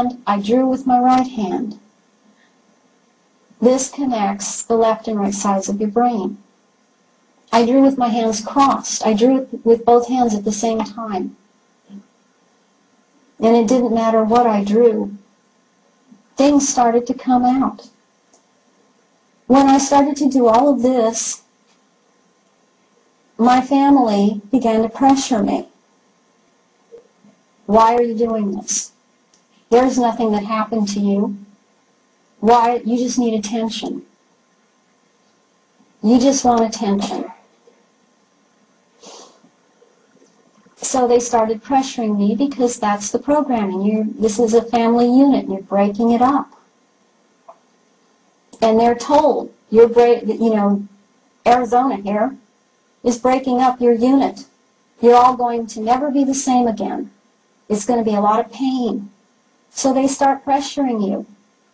hand, I drew with my right hand. This connects the left and right sides of your brain. I drew with my hands crossed. I drew with both hands at the same time. And it didn't matter what I drew. Things started to come out. When I started to do all of this, my family began to pressure me. Why are you doing this? There's nothing that happened to you. Why? You just need attention. You just want attention. So they started pressuring me because that's the programming. This is a family unit, and you're breaking it up. And they're told, Arizona here is breaking up your unit. You're all going to never be the same again. It's going to be a lot of pain. So they start pressuring you.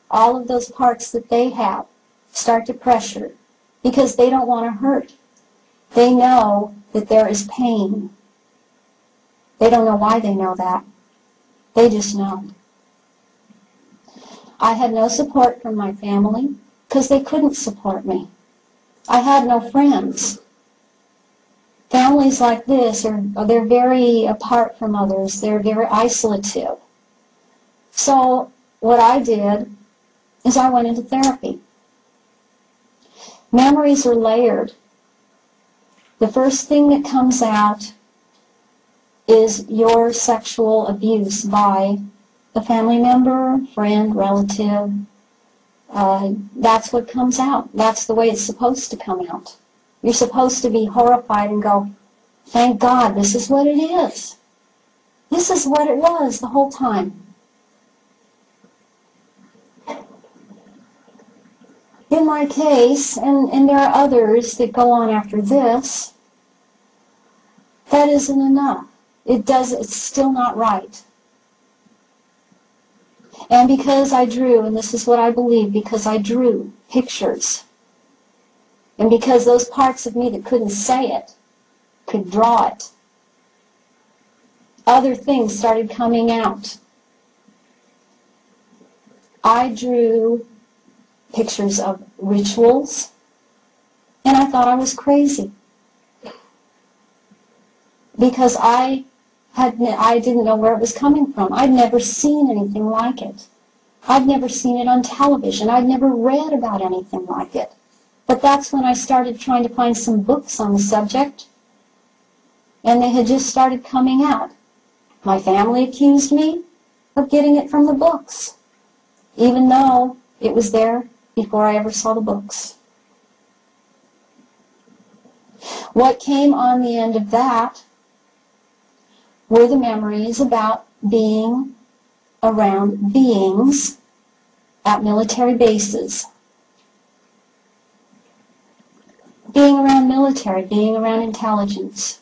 All of those parts that they have start to pressure because they don't want to hurt. They know that there is pain. They don't know why they know that. They just know. I had no support from my family because they couldn't support me. I had no friends. Families like this, they're very apart from others. They're very isolative. So what I did is I went into therapy. Memories are layered. The first thing that comes out is your sexual abuse by a family member, friend, relative. That's what comes out. That's the way it's supposed to come out. You're supposed to be horrified and go, thank God, this is what it is. This is what it was the whole time. In my case, and there are others that go on after this, that isn't enough. It's still not right. And because I drew, and this is what I believe, because I drew pictures, and because those parts of me that couldn't say it could draw it, other things started coming out. I drew pictures of rituals, and I thought I was crazy. Because I didn't know where it was coming from. I'd never seen anything like it. I'd never seen it on television. I'd never read about anything like it. But that's when I started trying to find some books on the subject, and they had just started coming out. My family accused me of getting it from the books, even though it was there before I ever saw the books. What came on the end of that were the memories about being around beings at military bases. Being around military, being around intelligence.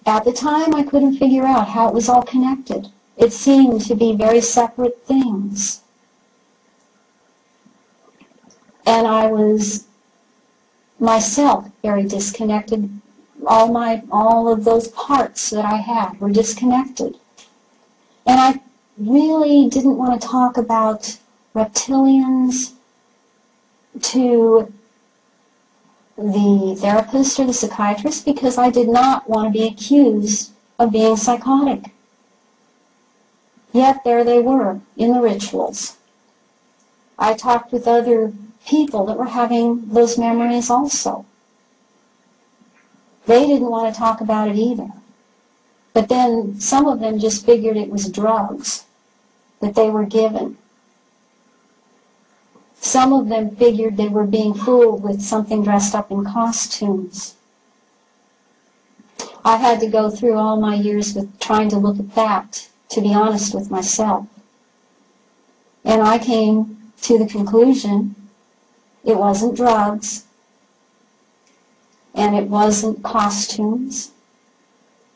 At the time, I couldn't figure out how it was all connected. It seemed to be very separate things. And I was myself very disconnected. All of those parts that I had were disconnected. And I really didn't want to talk about reptilians to the therapist or the psychiatrist because I did not want to be accused of being psychotic. Yet there they were in the rituals. I talked with other people that were having those memories also. They didn't want to talk about it either. But then some of them just figured it was drugs that they were given. Some of them figured they were being fooled with something dressed up in costumes. I had to go through all my years with trying to look at that, to be honest with myself. And I came to the conclusion it wasn't drugs, and it wasn't costumes,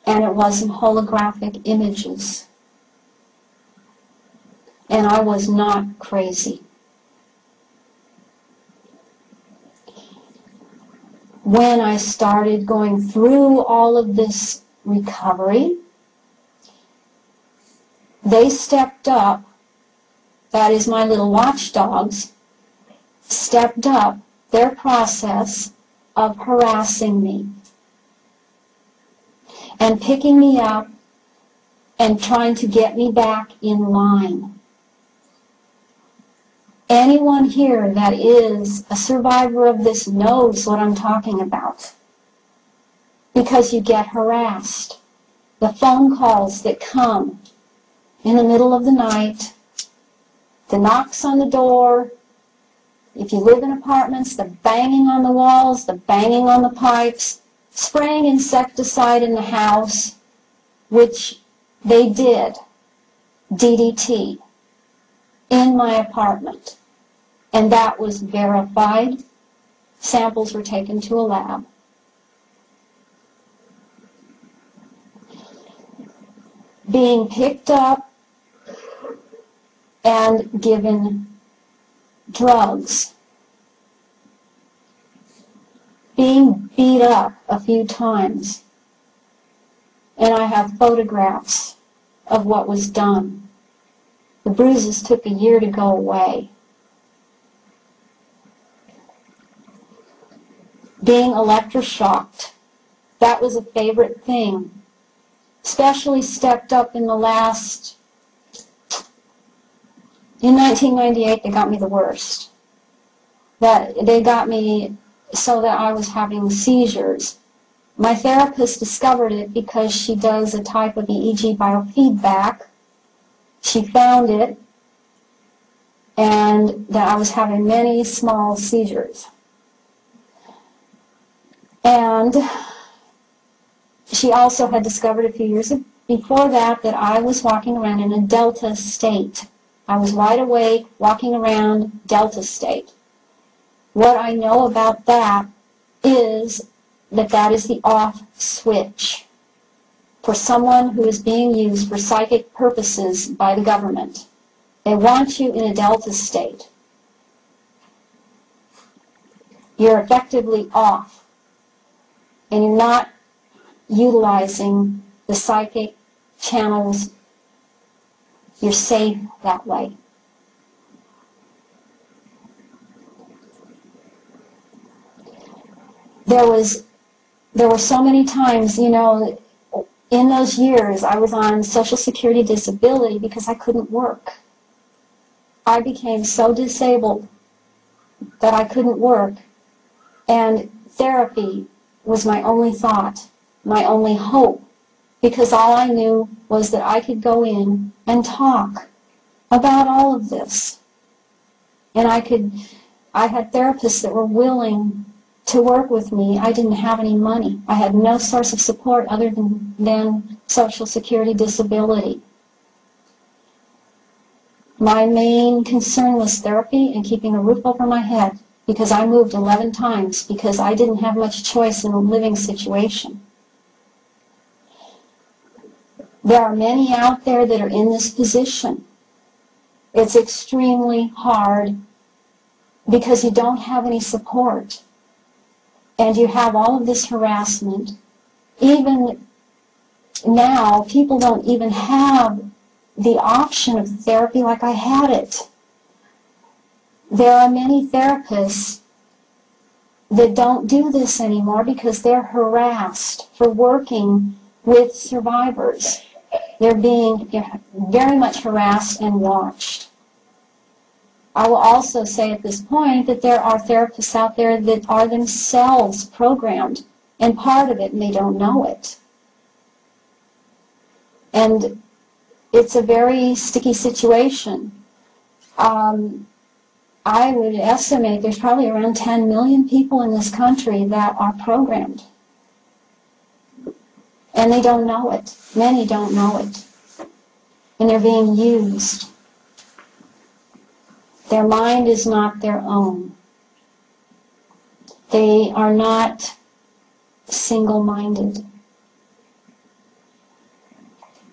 and it wasn't holographic images. And I was not crazy. When I started going through all of this recovery, they stepped up, that is my little watchdogs, stepped up their process of harassing me and picking me up and trying to get me back in line. Anyone here that is a survivor of this knows what I'm talking about, because you get harassed. The phone calls that come in the middle of the night, the knocks on the door, if you live in apartments, the banging on the walls, the banging on the pipes, spraying insecticide in the house, which they did, DDT, in my apartment. And that was verified. Samples were taken to a lab. Being picked up and given drugs. Being beat up a few times. And I have photographs of what was done. The bruises took a year to go away. Being electroshocked, that was a favorite thing. Especially stepped up in the last, in 1998 they got me the worst. They got me so that I was having seizures. My therapist discovered it because she does a type of EEG biofeedback. She found it, and that I was having many small seizures. And she also had discovered a few years before that I was walking around in a delta state. I was wide awake, walking around delta state. What I know about that is that is the off switch for someone who is being used for psychic purposes by the government. They want you in a delta state. You're effectively off, and you're not utilizing the psychic channels. You're safe that way. There were so many times, you know, in those years I was on Social Security disability because I couldn't work. I became so disabled that I couldn't work, and therapy was my only thought, my only hope, because all I knew was that I could go in and talk about all of this. And I had therapists that were willing to work with me. I didn't have any money. I had no source of support other than Social Security disability. My main concern was therapy and keeping a roof over my head, because I moved 11 times because I didn't have much choice in a living situation. There are many out there that are in this position. It's extremely hard because you don't have any support. And you have all of this harassment. Even now, people don't even have the option of therapy like I had it. There are many therapists that don't do this anymore because they're harassed for working with survivors. They're being very much harassed and watched. I will also say at this point that there are therapists out there that are themselves programmed, and part of it, and they don't know it. And it's a very sticky situation. I would estimate there's probably around 10 million people in this country that are programmed. And they don't know it. Many don't know it. And they're being used. Their mind is not their own. They are not single-minded.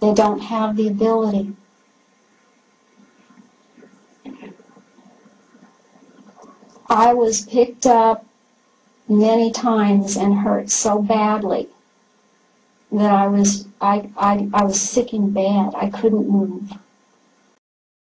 They don't have the ability. I was picked up many times and hurt so badly that I was sick in bed. I couldn't move.